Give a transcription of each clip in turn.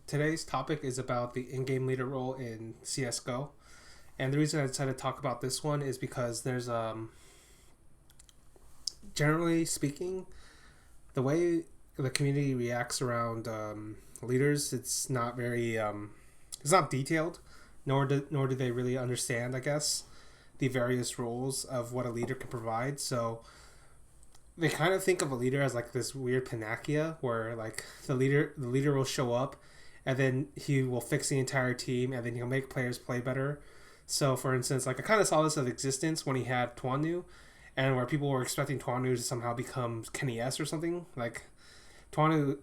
today's topic is about the in-game leader role in CS:GO, and the reason I decided to talk about this one is because there's generally speaking, the way the community reacts around leaders, it's not detailed, nor do they really understand, I guess, the various roles of what a leader can provide. So they kind of think of a leader as like this weird panacea where like the leader will show up and then he will fix the entire team and then he'll make players play better. So for instance, like I kind of saw this of existence when he had Tuanu, and where people were expecting Tuanu to somehow become Kenny S or something. Like Tuanu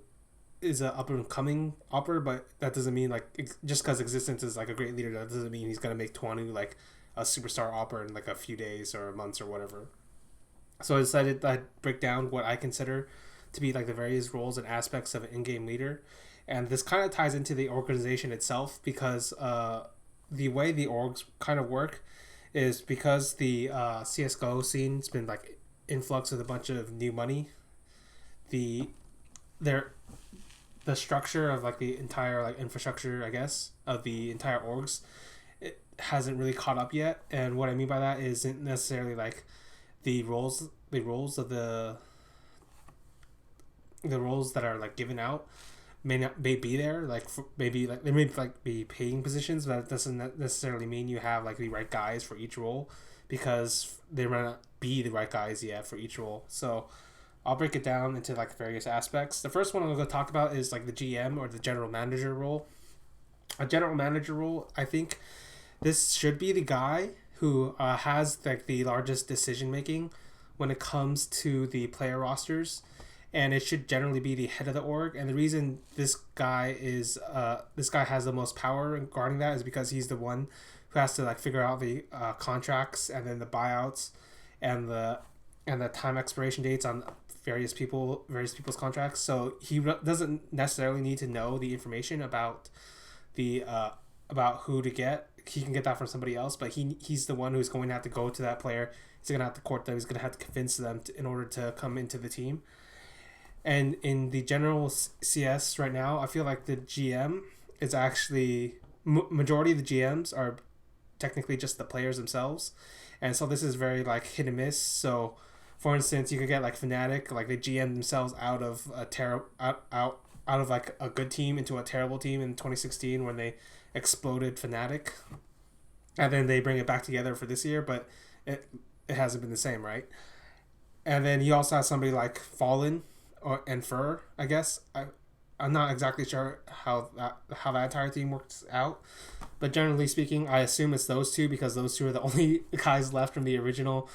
is a up and coming opera, but that doesn't mean like just because existence is like a great leader, that doesn't mean he's gonna make Tuanu like a superstar opera in like a few days or months or whatever. So I decided I'd break down what I consider to be like the various roles and aspects of an in-game leader, and this kind of ties into the organization itself because the way the orgs kind of work is because the CS:GO scene's been like influx with a bunch of new money. The their the structure of like the entire like infrastructure, I guess, of the entire orgs, it hasn't really caught up yet. And what I mean by that isn't necessarily like the roles of the roles that are like given out may be there, like maybe like there may like be paying positions, but it doesn't necessarily mean you have like the right guys for each role, because they might not be the right guys yet for each role. So I'll break it down into like various aspects. The first one I'm going to talk about is like the GM or the general manager role. A general manager role, I think this should be the guy who has like the largest decision making when it comes to the player rosters, and it should generally be the head of the org. And the reason this guy has the most power regarding that is because he's the one who has to like figure out the contracts and then the buyouts and the time expiration dates on various people's contracts. So he doesn't necessarily need to know the information about the about who to get. He can get that from somebody else, but he's the one who's going to have to go to that player. He's going to have to court them. He's going to have to convince them in order to come into the team. And in the general CS right now, I feel like the GM is actually majority of the GMs are technically just the players themselves, and so this is very like hit and miss. So, for instance, you could get like Fnatic, like they GM themselves out of out of like a good team into a terrible team in 2016 when they exploded Fnatic, and then they bring it back together for this year, but it hasn't been the same, right? And then you also have somebody like Fallen and Fur, I guess. I'm not exactly sure how that entire team works out, but generally speaking, I assume it's those two because those two are the only guys left from the original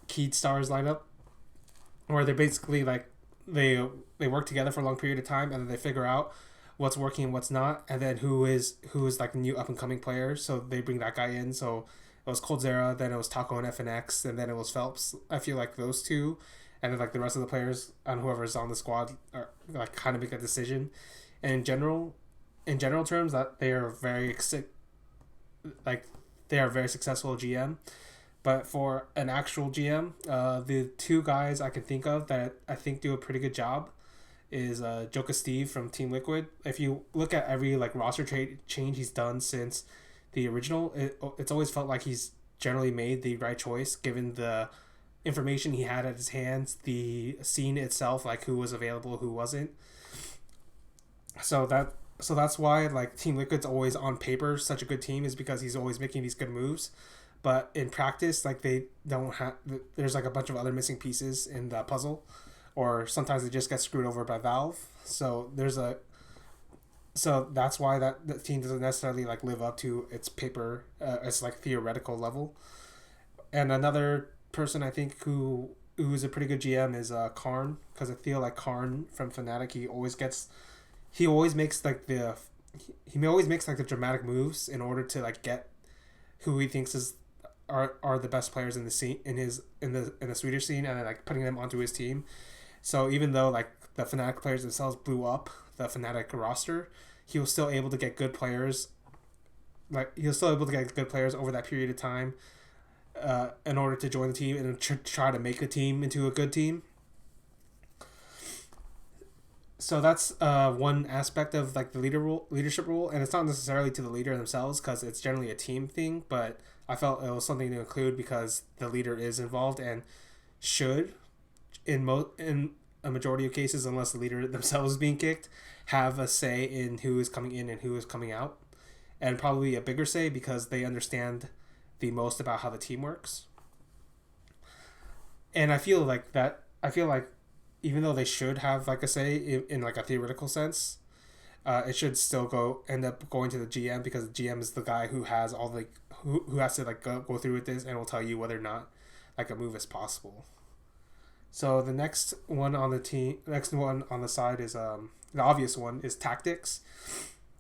Keyed Stars lineup, where they're basically like they work together for a long period of time and then they figure out what's working and what's not, and then who is like the new up and coming player. So they bring that guy in. So it was Coldzera, then it was Taco and FNX, and then it was Phelps. I feel like those two, and then like the rest of the players and whoever's on the squad are like kind of make that decision. And in general terms, that they are very successful GM. But for an actual GM, the two guys I can think of that I think do a pretty good job is Joka Steve from Team Liquid. If you look at every like roster change he's done since the original, it's always felt like he's generally made the right choice given the information he had at his hands, the scene itself, like who was available, who wasn't. So that's why like Team Liquid's always on paper such a good team, is because he's always making these good moves. But in practice, like they don't have, there's like a bunch of other missing pieces in the puzzle, or sometimes they just get screwed over by Valve. So that's why the team doesn't necessarily like live up to its paper, its like theoretical level. And another person I think who's a pretty good GM is Karn, because I feel like Karn from Fnatic, he always makes like the dramatic moves in order to like get who he thinks are the best players in the scene in the Swedish scene, and then like putting them onto his team. So even though like the Fnatic players themselves blew up the Fnatic roster, he was still able to get good players. Like he was still able to get good players over that period of time, in order to join the team and try to make a team into a good team. So that's one aspect of like the leadership role, and it's not necessarily to the leader themselves because it's generally a team thing. But I felt it was something to include because the leader is involved and should, in a majority of cases, unless the leader themselves is being kicked, have a say in who is coming in and who is coming out, and probably a bigger say because they understand the most about how the team works. And I feel like that. I feel like even though they should have like a say in like a theoretical sense, it should still end up going to the GM because the GM is the guy who has all the who has to like go through with this and will tell you whether or not like a move is possible. So the next one on the side is the obvious one is tactics,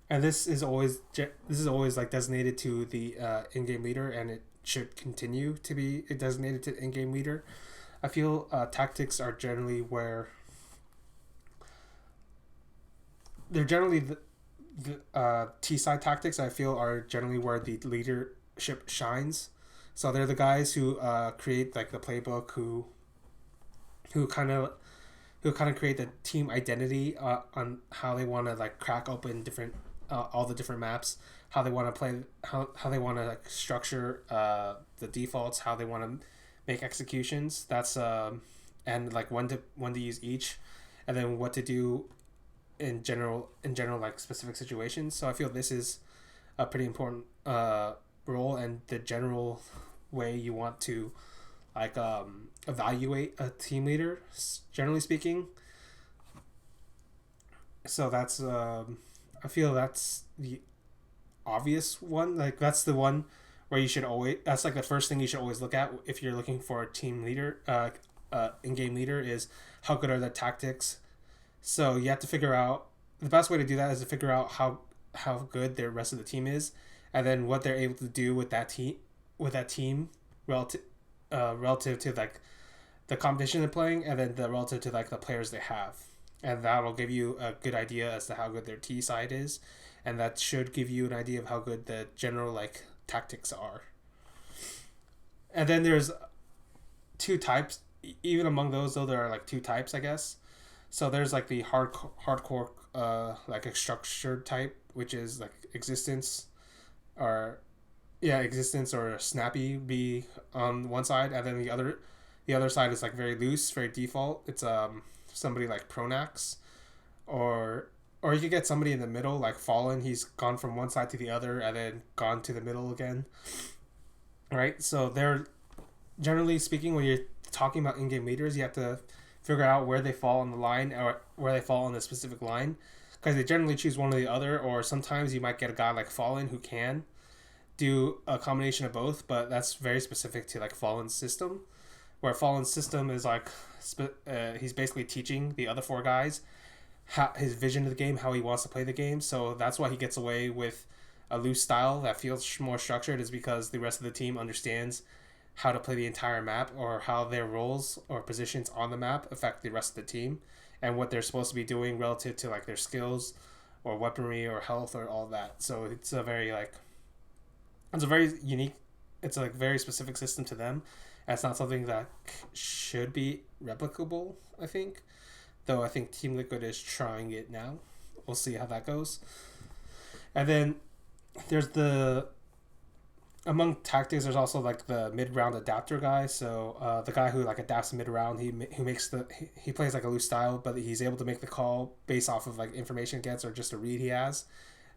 and this is always like designated to the in-game leader, and it should continue to be designated to the in-game leader. I feel tactics are generally where they're generally the T side tactics. I feel are generally where the leadership shines. So they're the guys who create like the playbook, who kind of create the team identity on how they want to like crack open different all the different maps, how they want to play, how they want to like structure the defaults, how they want to make executions. That's and like when to use each, and then what to do in general like specific situations. So I feel this is a pretty important role and the general way you want to like evaluate a team leader, generally speaking. So that's I feel that's the obvious one. Like that's the one where you should always. That's like the first thing you should always look at if you're looking for a team leader, in-game leader, is how good are the tactics. So you have to figure out the best way to do that is to figure out how good the rest of the team is, and then what they're able to do with that team relative to like the competition they're playing, and then the relative to like the players they have, and that'll give you a good idea as to how good their T side is, and that should give you an idea of how good the general like tactics are. And then there's two types. Even among those, though, there are like two types, I guess. So there's like the hardcore like a structured type, which is like existence or existence or snappy be on one side, and then the other side is like very loose, very default. It's somebody like Pronax, or you could get somebody in the middle like Fallen. He's gone from one side to the other and then gone to the middle again. Right? So they're generally speaking, when you're talking about in-game leaders, you have to figure out where they fall on the line or where they fall on the specific line, because they generally choose one or the other, or sometimes you might get a guy like Fallen who can do a combination of both, but that's very specific to like Fallen's system, where Fallen's system is like he's basically teaching the other four guys his vision of the game, how he wants to play the game. So that's why he gets away with a loose style that feels more structured, is because the rest of the team understands how to play the entire map, or how their roles or positions on the map affect the rest of the team, and what they're supposed to be doing relative to like their skills or weaponry or health or all that. So it's a very unique, it's a like very specific system to them, and it's not something that should be replicable, I think, though I think Team Liquid is trying it now. We'll see how that goes. And then there's among tactics, there's also like the mid-round adapter guy. So the guy who like adapts mid-round, he plays like a loose style, but he's able to make the call based off of like information he gets or just a read he has.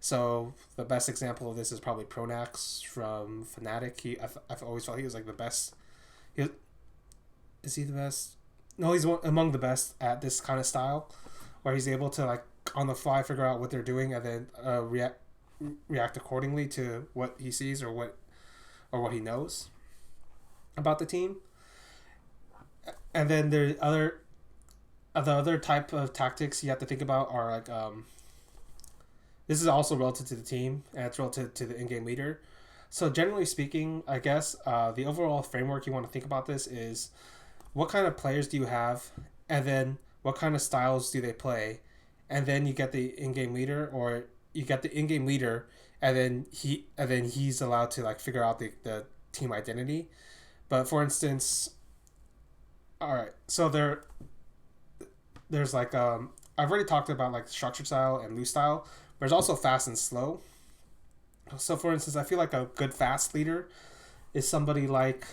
So the best example of this is probably Pronax from Fnatic. I've always felt he was like the best. Is he the best? No, he's among the best at this kind of style, where he's able to like on the fly figure out what they're doing and then react accordingly to what he sees or what he knows about the team. And then the other type of tactics you have to think about are like this is also relative to the team, and it's relative to the in-game leader. So generally speaking, I guess the overall framework you want to think about this is what kind of players do you have, and then what kind of styles do they play, and then you get the in-game leader, or you get the in-game leader, and then he's allowed to like figure out the team identity. But for instance, all right, so there's like I've already talked about like structured style and loose style. There's also fast and slow. So for instance, I feel like a good fast leader is somebody like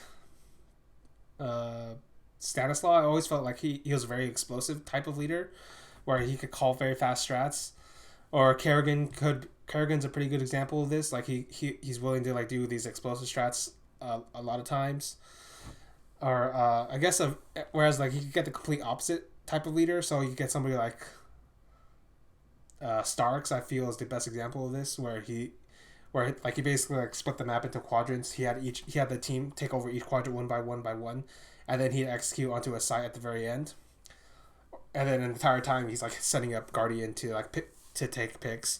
uh, Stanislaw. I always felt like he was a very explosive type of leader, where he could call very fast strats. Or Kerrigan's a pretty good example of this. Like he's willing to like do these explosive strats a lot of times. Or I guess whereas like you could get the complete opposite type of leader. So you get somebody like Starks. I feel is the best example of this, where like he basically like split the map into quadrants. He had the team take over each quadrant one by one, and then he'd execute onto a site at the very end. And then the entire time he's like setting up Guardian to like to take picks,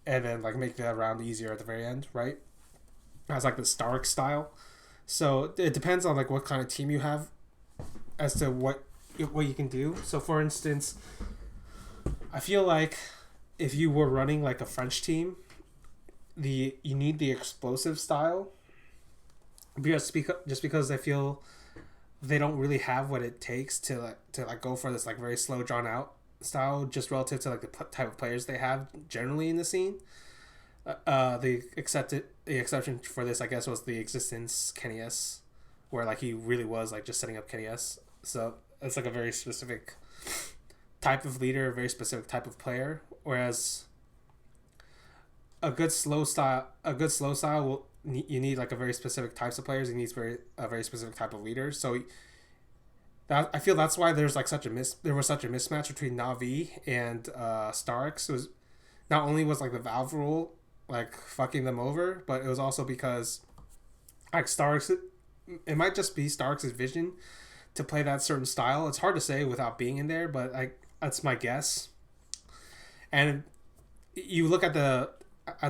and then like make the round easier at the very end, right? That's like the Stark style. So it depends on like what kind of team you have, as to what you can do. So for instance, I feel like if you were running like a French team, you need the explosive style, just because I feel they don't really have what it takes to go for this like very slow drawn out style, just relative to like the type of players they have generally in the scene. The exception for this, I guess, was the existence Kenny S, where like he really was like just setting up Kenny S. So it's like a very specific type of leader, a very specific type of player. Whereas a good slow style will you need like a very specific types of players. You need a very specific type of leader. So that I feel that's why there's like there was such a mismatch between Na'Vi and Starks. It was not only was like the Valve rule like fucking them over, but it was also because like Starks, it might just be Starks' vision to play that certain style. It's hard to say without being in there, but like that's my guess. And you look at the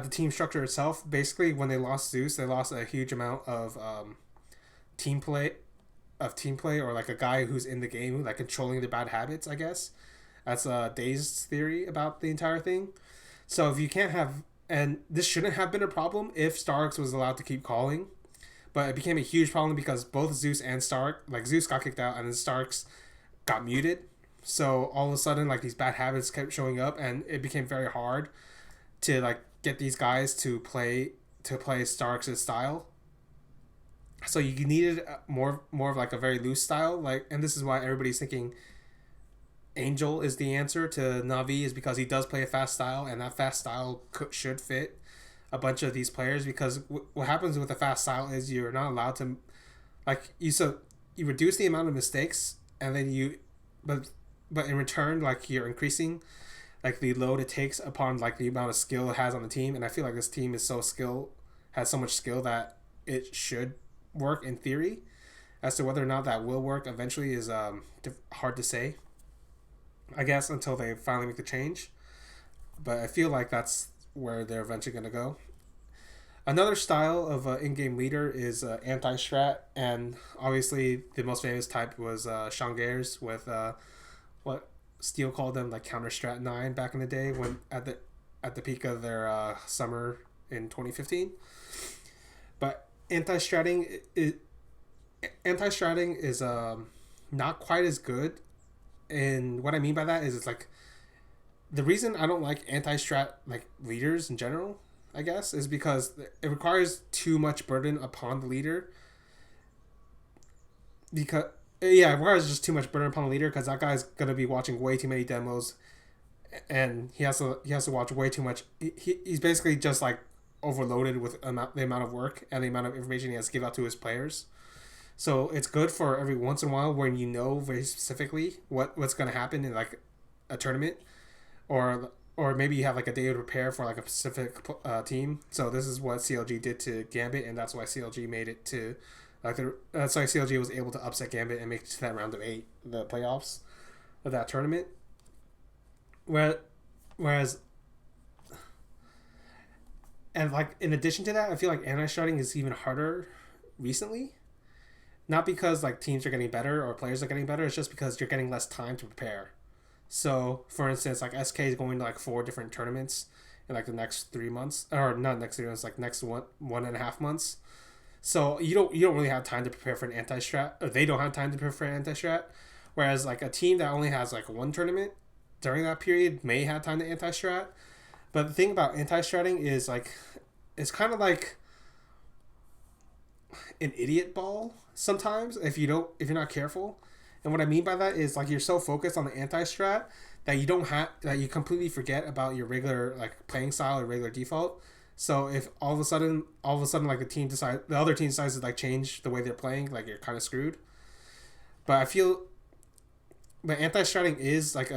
team structure itself. Basically, when they lost Zeus, they lost a huge amount of team play, or like a guy who's in the game, like controlling the bad habits. I guess that's Dazed's theory about the entire thing. So if you can't have, and this shouldn't have been a problem if Starks was allowed to keep calling, but it became a huge problem because both Zeus and Zeus got kicked out and then Starks got muted. So all of a sudden, like these bad habits kept showing up, and it became very hard to like get these guys to play Starks' style. So you needed more of like a very loose style, like, and this is why everybody's thinking Angel is the answer to Na'Vi, is because he does play a fast style, and that fast style should fit a bunch of these players. Because what happens with a fast style is you're not allowed to, like, you reduce the amount of mistakes, and then but in return, like, you're increasing like the load it takes upon like the amount of skill it has on the team. And I feel like this team has so much skill that it should work in theory. As to whether or not that will work eventually is hard to say, I guess, until they finally make the change. But I feel like that's where they're eventually going to go. Another style of in-game leader is anti-strat, and obviously the most famous type was Shangares with what Steel called them like Counter Strat 9 back in the day, when at the peak of their summer in 2015. But anti-stratting is not quite as good. And what I mean by that is it's like the reason I don't like anti-strat like leaders in general, I guess, is because it requires too much burden upon the leader. Because it requires just too much burden upon the leader, because that guy's gonna be watching way too many demos, and he has to watch way too much. He's basically just like overloaded with the amount of work and the amount of information he has to give out to his players. So it's good for every once in a while when you know very specifically what's going to happen in like a tournament, or maybe you have like a day to prepare for like a specific team. So this is what CLG did to Gambit, and that's why CLG made it to that's why CLG was able to upset Gambit and make it to that round of 8, the playoffs of that tournament. Whereas, and like in addition to that, I feel like anti-stratting is even harder recently. Not because like teams are getting better or players are getting better, it's just because you're getting less time to prepare. So, for instance, like SK is going to like 4 different tournaments in like the next 3 months, or not next 3 months, like next 1.5 months. So you don't really have time to prepare for an anti-strat, or they don't have time to prepare for an anti-strat. Whereas like a team that only has like one tournament, during that period may have time to anti-strat. But the thing about anti-stratting is like it's kind of like an idiot ball sometimes if you're not careful. And what I mean by that is like you're so focused on the anti-strat that you completely forget about your regular like playing style or regular default. So if all of a sudden like the other team decides to like change the way they're playing, like you're kind of screwed. But I feel but anti-stratting is like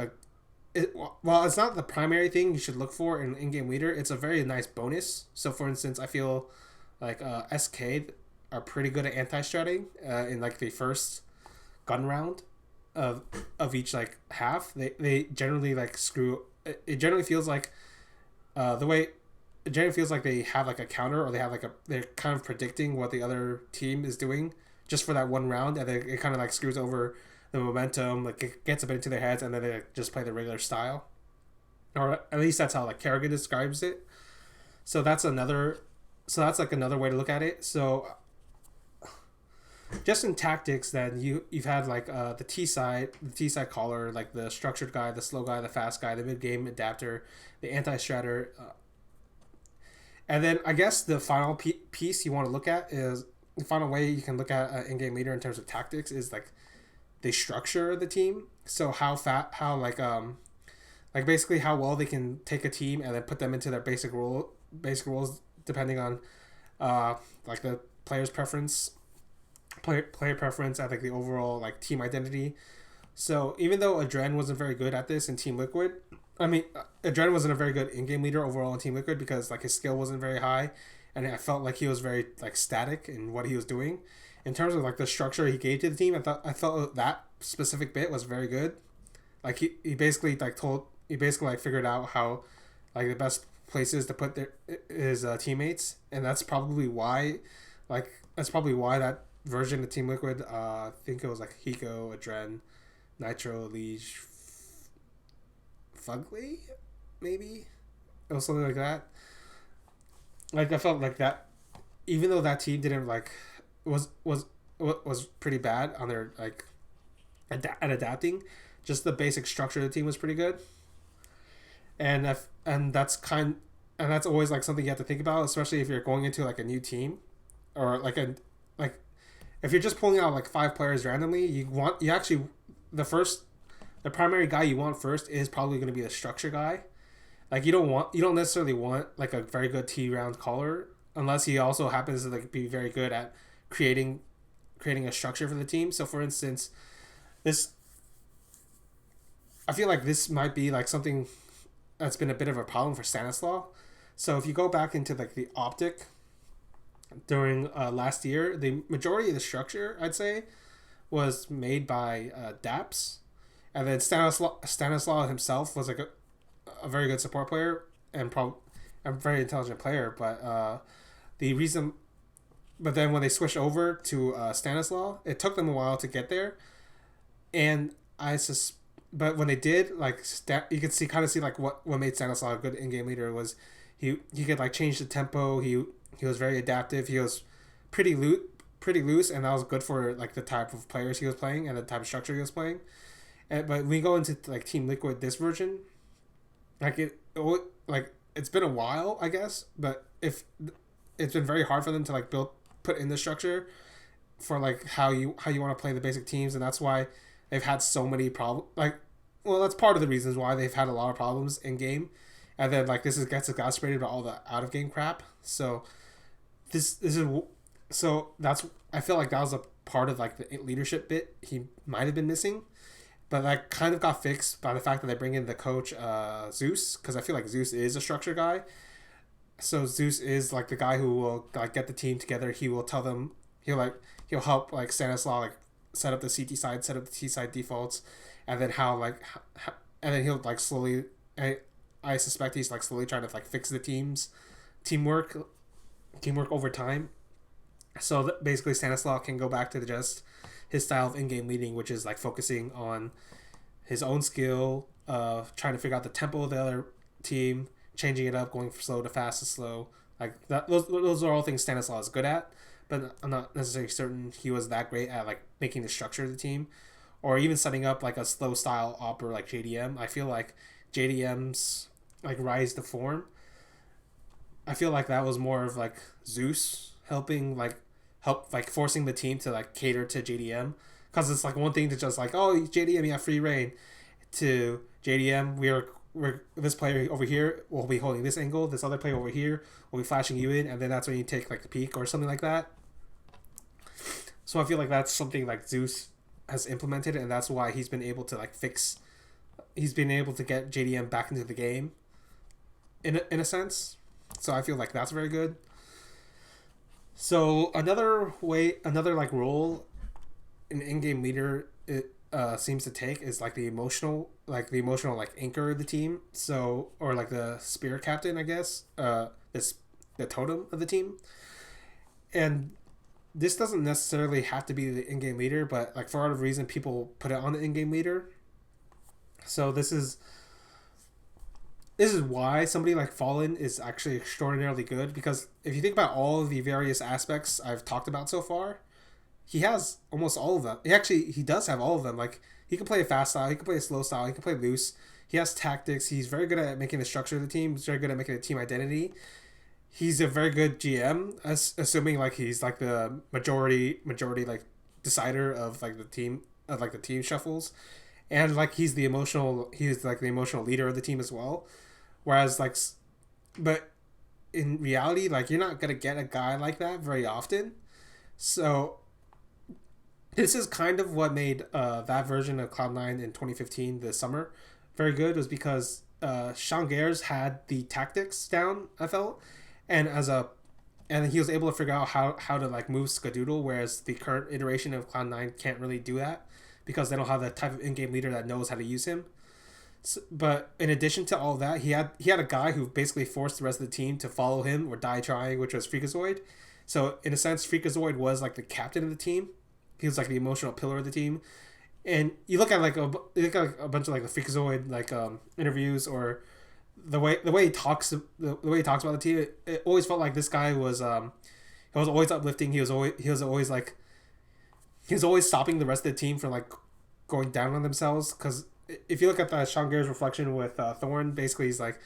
while it's not the primary thing you should look for in in-game leader, it's a very nice bonus. So for instance, I feel like SK are pretty good at anti-stratting in like the first gun round of each like half. They generally like screw. It generally feels like the way it generally feels like they have like a counter or they're kind of predicting what the other team is doing just for that one round, and then it kind of like screws over the momentum, like it gets a bit into their heads, and then they like, just play the regular style, or at least that's how like Kerrigan describes it. So that's like another way to look at it. So just in tactics, then you've had like the T side caller, like the structured guy, the slow guy, the fast guy, the mid game adapter, the anti-stratter, and then I guess the final piece you want to look at is the final way you can look at an in-game leader in terms of tactics is like they structure the team. So like basically how well they can take a team and then put them into their basic rules depending on like the player preference I think the overall like team identity. So even though Adren wasn't very good at this in Team Liquid, I mean Adren wasn't a very good in-game leader overall in Team Liquid because like his skill wasn't very high, and I felt like he was very like static in what he was doing. In terms of like the structure he gave to the team, I felt that specific bit was very good. Like he basically figured out how like the best places to put his teammates, and that's probably why that version of Team Liquid, I think it was like Hiko, Adren, Nitro, Liege, Fugly, maybe it was something like that. Like I felt like that, even though that team didn't like was pretty bad on their like at adapting, just the basic structure of the team was pretty good. And that's always like something you have to think about, especially if you're going into like a new team, or like if you're just pulling out like 5 players randomly, the primary guy you want first is probably going to be the structure guy. Like you don't necessarily want like a very good T round caller unless he also happens to like be very good at creating a structure for the team. So for instance, I feel like this might be like something that's been a bit of a problem for Stanislaw. So if you go back into like the optic during last year, the majority of the structure I'd say was made by Daps, and then Stanislaw himself was like a very good support player and a very intelligent player. But but then when they switched over to Stanislaw, it took them a while to get there, and but when they did, like you could kind of see like what made Stanislaw a good in-game leader was he could like change the tempo. He was very adaptive. He was pretty loose, and that was good for like the type of players he was playing and the type of structure he was playing. But when we go into like Team Liquid this version, like it's been a while, I guess, but if it's been very hard for them to like put in the structure for like how you want to play the basic teams, and that's why they've had so many problems. That's part of the reasons why they've had a lot of problems in game, and then like gets exacerbated by all the out of game crap. So that's I feel like that was a part of like the leadership bit he might have been missing, but that kind of got fixed by the fact that they bring in the coach Zeus, because I feel like Zeus is a structure guy. So Zeus is like the guy who will like get the team together. He will tell them he'll help like Stanislaw like set up the CT side, set up the T side defaults, and then and then he'll like slowly. I suspect he's like slowly trying to like fix the teamwork over time. So that basically Stanislaw can go back to just his style of in-game leading, which is like focusing on his own skill, trying to figure out the tempo of the other team, changing it up, going from slow to fast to slow. Like that, those are all things Stanislaw is good at, but I'm not necessarily certain he was that great at like making the structure of the team or even setting up like a slow style opera like JDM. I feel like JDM's like rise to form. I feel like that was more of like Zeus helping help like forcing the team to like cater to JDM, because it's like one thing to just like, oh, JDM, you have free reign, to JDM, we're this player over here will be holding this angle, this other player over here will be flashing you in, and then that's when you take like the peak or something like that. So I feel like that's something like Zeus has implemented, and that's why he's been able to like he's been able to get JDM back into the game in a sense. So I feel like that's very good. So another like role an in-game leader seems to take is like the emotional like anchor of the team. So, or like the spirit captain, I guess. This the totem of the team, and this doesn't necessarily have to be the in-game leader, but like for whatever reason, people put it on the in-game leader. So this is why somebody like Fallen is actually extraordinarily good, because if you think about all of the various aspects I've talked about so far, he has almost all of them. He does have all of them. Like, he can play a fast style, he can play a slow style, he can play loose. He has tactics. He's very good at making the structure of the team. He's very good at making a team identity. He's a very good GM, assuming like he's like the majority like decider of like the team shuffles, and like he's like the emotional leader of the team as well. Whereas like, but in reality, like, you're not gonna get a guy like that very often. So this is kind of what made that version of Cloud9 in 2015, the summer, very good, was because Sean Gers had the tactics down, I felt, and he was able to figure out how to like move Skadoodle, whereas the current iteration of Cloud9 can't really do that because they don't have the type of in-game leader that knows how to use him. So, but in addition to all that, he had a guy who basically forced the rest of the team to follow him or die trying, which was Freakazoid. So in a sense, Freakazoid was like the captain of the team. He was like the emotional pillar of the team. And you look at like a bunch of like the Freakazoid like interviews, or the way he talks about the team, it always felt like this guy was he was always uplifting. He was always stopping the rest of the team from like going down on themselves. Because if you look at the Sean Gers reflection with Thorn, basically he's like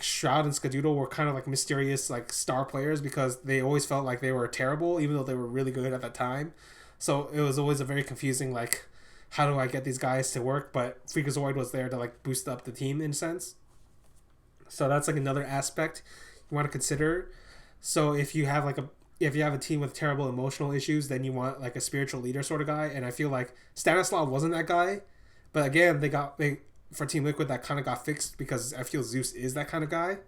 Shroud and Skadoodle were kind of like mysterious like star players because they always felt like they were terrible even though they were really good at that time. So it was always a very confusing like, how do I get these guys to work? But Freakazoid was there to like boost up the team in a sense. So that's like another aspect you want to consider. So if you have a team with terrible emotional issues, then you want like a spiritual leader sort of guy. And I feel like Stanislav wasn't that guy. But again, for Team Liquid, that kind of got fixed because I feel Zeus is that kind of guy.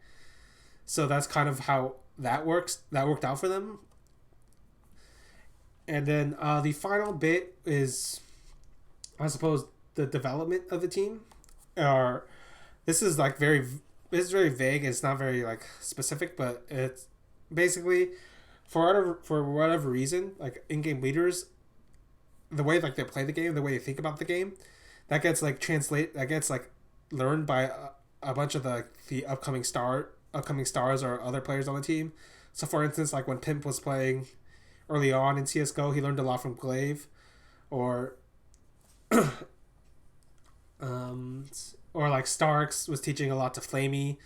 So that's kind of how that works. That worked out for them. And then the final bit is, I suppose, the development of the team. This is very vague. It's not very like specific, but it's basically for whatever reason, like in-game leaders, the way like they play the game, the way they think about the game, that gets like learned by a bunch of the upcoming stars or other players on the team. So for instance, like when Pimp was playing early on in CS:GO, he learned a lot from Glaive, or or like Starks was teaching a lot to Flamey,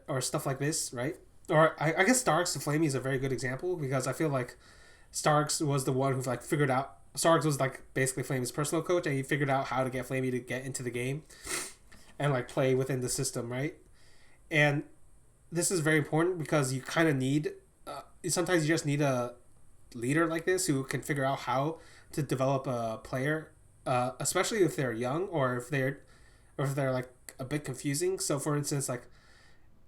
or stuff like this, right? Or I guess Starks to Flamey is a very good example, because I feel like Starks was the one who like figured out. Starks was like basically Flamey's personal coach, and he figured out how to get Flamey to get into the game and like play within the system, right? And this is very important because you kind of need. Sometimes you just need a leader like this who can figure out how to develop a player, especially if they're young or if they're like a bit confusing. So for instance, like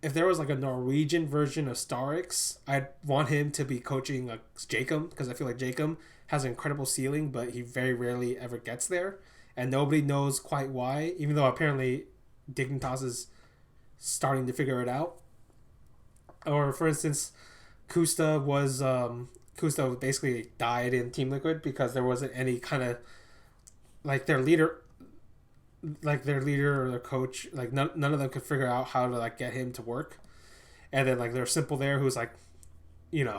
if there was like a Norwegian version of Starix, I'd want him to be coaching like Jacob, because I feel like Jacob has an incredible ceiling, but he very rarely ever gets there, and nobody knows quite why, even though apparently Dignitas is starting to figure it out. Or for instance, Kusta basically died in Team Liquid because there wasn't any kind of like their leader or their coach, like none of them could figure out how to like get him to work. And then like there's Simple there, who's like,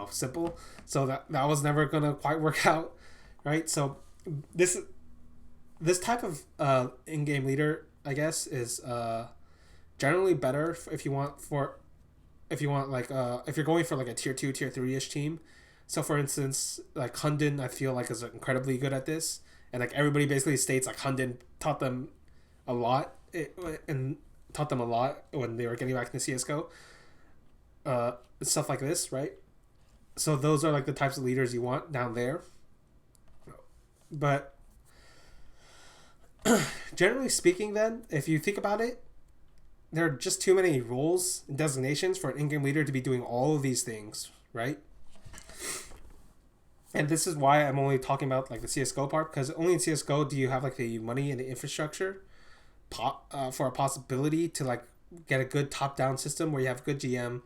Simple, so that was never gonna quite work out, right? So this this type of in-game leader, I guess, is generally better if you want like if you're going for like a tier 2 tier 3 ish team. So for instance, like Hunden, I feel like is incredibly good at this, and like everybody basically states like Hunden taught them a lot and taught them a lot when they were getting back into CS:GO, stuff like this, right? So those are like the types of leaders you want down there. But generally speaking, then if you think about it, there are just too many roles and designations for an in-game leader to be doing all of these things, right? And this is why I'm only talking about like the CS:GO part, because only in CS:GO do you have like the money and the infrastructure for a possibility to like get a good top-down system where you have a good GM,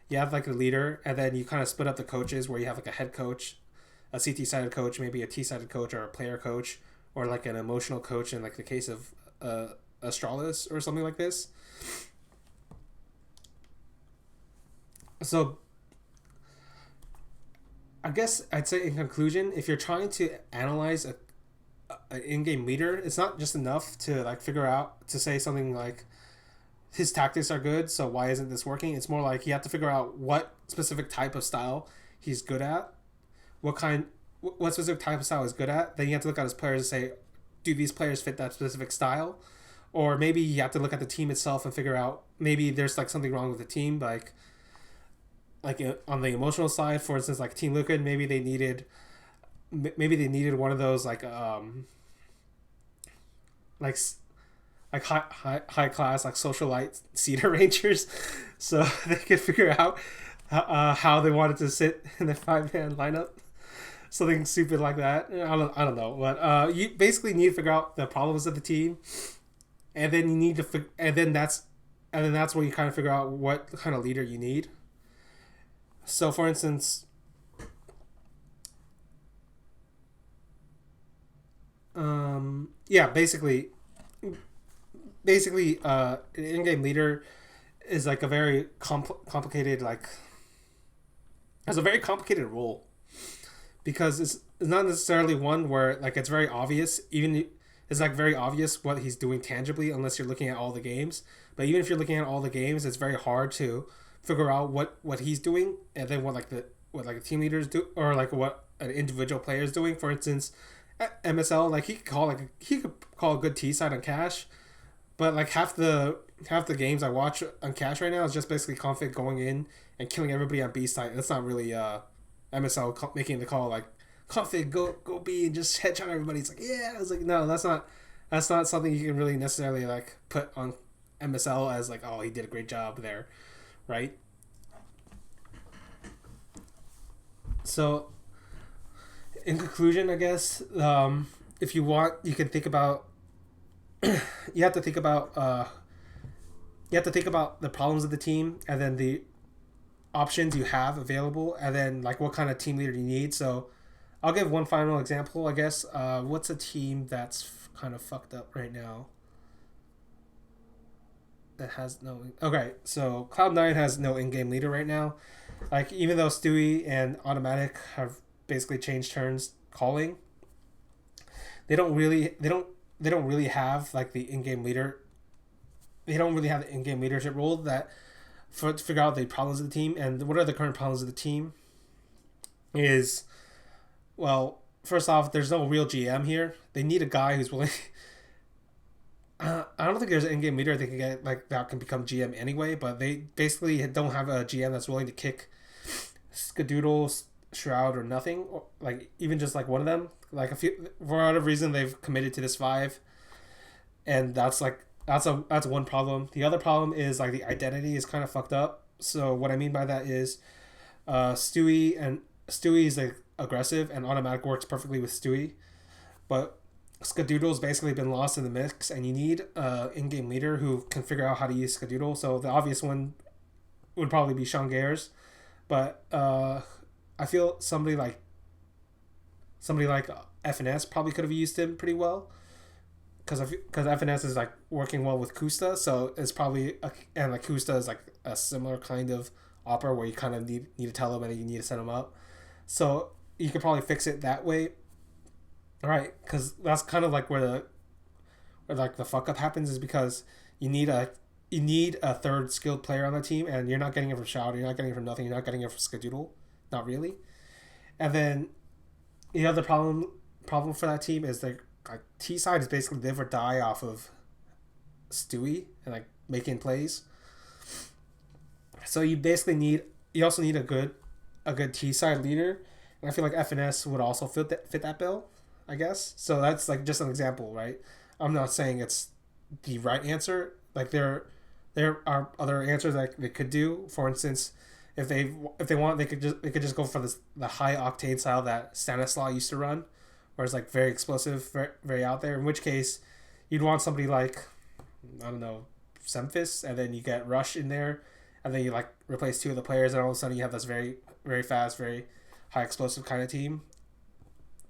you have like a leader, and then you kind of split up the coaches where you have like a head coach, a CT-sided coach, maybe a T-sided coach, or a player coach, or like an emotional coach in like the case of Astralis or something like this. So I guess I'd say in conclusion, if you're trying to analyze an in-game leader, it's not just enough to like figure out to say something like his tactics are good, so why isn't this working? It's more like you have to figure out what specific type of style he's good at, what specific type of style he's good at. Then you have to look at his players and say, do these players fit that specific style? Or maybe you have to look at the team itself and figure out maybe there's like something wrong with the team, like on the emotional side, for instance, like Team Liquid, maybe they needed one of those like like high class like socialite seed arrangers, so they could figure out how they wanted to sit in the 5-man lineup, something stupid like that. I don't know, but you basically need to figure out the problems of the team, and then you need to and then that's where you kind of figure out what kind of leader you need. So, for instance, yeah, basically, an in-game leader is like a very complicated, like, has a very complicated role, because it's not necessarily one where like it's very obvious. Even it's like very obvious what he's doing tangibly, unless you're looking at all the games. But even if you're looking at all the games, it's very hard to figure out what he's doing, and then what like the team leaders do, or like what an individual player is doing. For instance, at MSL, like he could call a good T side on Cash, but like half the games I watch on Cash right now is just basically config going in and killing everybody on B side. That's not really MSL making the call like config go B and just headshot everybody. It's like, yeah, I was like, no, that's not something you can really necessarily like put on MSL as like, oh, he did a great job there, right? So in conclusion, I guess, if you want, you can think about you have to think about the problems of the team, and then the options you have available, and then like what kind of team leader you need. So I'll give one final example, I guess. What's a team that's kind of fucked up right now that has no... Okay, so Cloud9 has no in-game leader right now. Like, even though Stewie and Automatic have basically changed turns calling, they don't really have like the in-game leader. They don't really have the in-game leadership role that to figure out the problems of the team. And what are the current problems of the team is, well, first off, there's no real GM here. They need a guy who's willing... I don't think there's an in-game leader they can get like that can become GM anyway, but they basically don't have a GM that's willing to kick Skadoodle, Shroud, or nothing, or like even just like one of them. Like a few, for whatever reason, they've committed to this 5, and that's one problem. The other problem is like the identity is kind of fucked up. So what I mean by that is, Stewie is like aggressive, and Automatic works perfectly with Stewie, but Skadoodle's basically been lost in the mix, and you need a in-game leader who can figure out how to use Skadoodle. So the obvious one would probably be Sean Gayers, but I feel somebody like FNS probably could have used him pretty well, because FNS is like working well with Kusta, so it's probably and like Kusta is like a similar kind of opera where you kind of need to tell him and you need to set him up, so you could probably fix it that way. Right, because that's kind of like where or like the fuck up happens is because you need a you need a third skilled player on the team, and you're not getting it from Shroud, you're not getting it from nothing, you're not getting it from Skadoodle, not really. And then the other problem for that team is like T side is basically live or die off of Stewie and like making plays. So you also need a good T side leader, and I feel like FNS would also fit that bill, I guess. So that's like just an example, right? I'm not saying it's the right answer. Like there are other answers that they could do. For instance, if they want, they could just go for the high octane style that Stanislaw used to run, where it's like very explosive, very out there. In which case, you'd want somebody like, I don't know, Semphis, and then you get Rush in there, and then you like replace two of the players, and all of a sudden you have this very fast, very high explosive kind of team.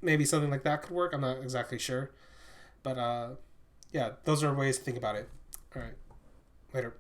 Maybe something like that could work. I'm not exactly sure, but yeah, those are ways to think about it. All right, later.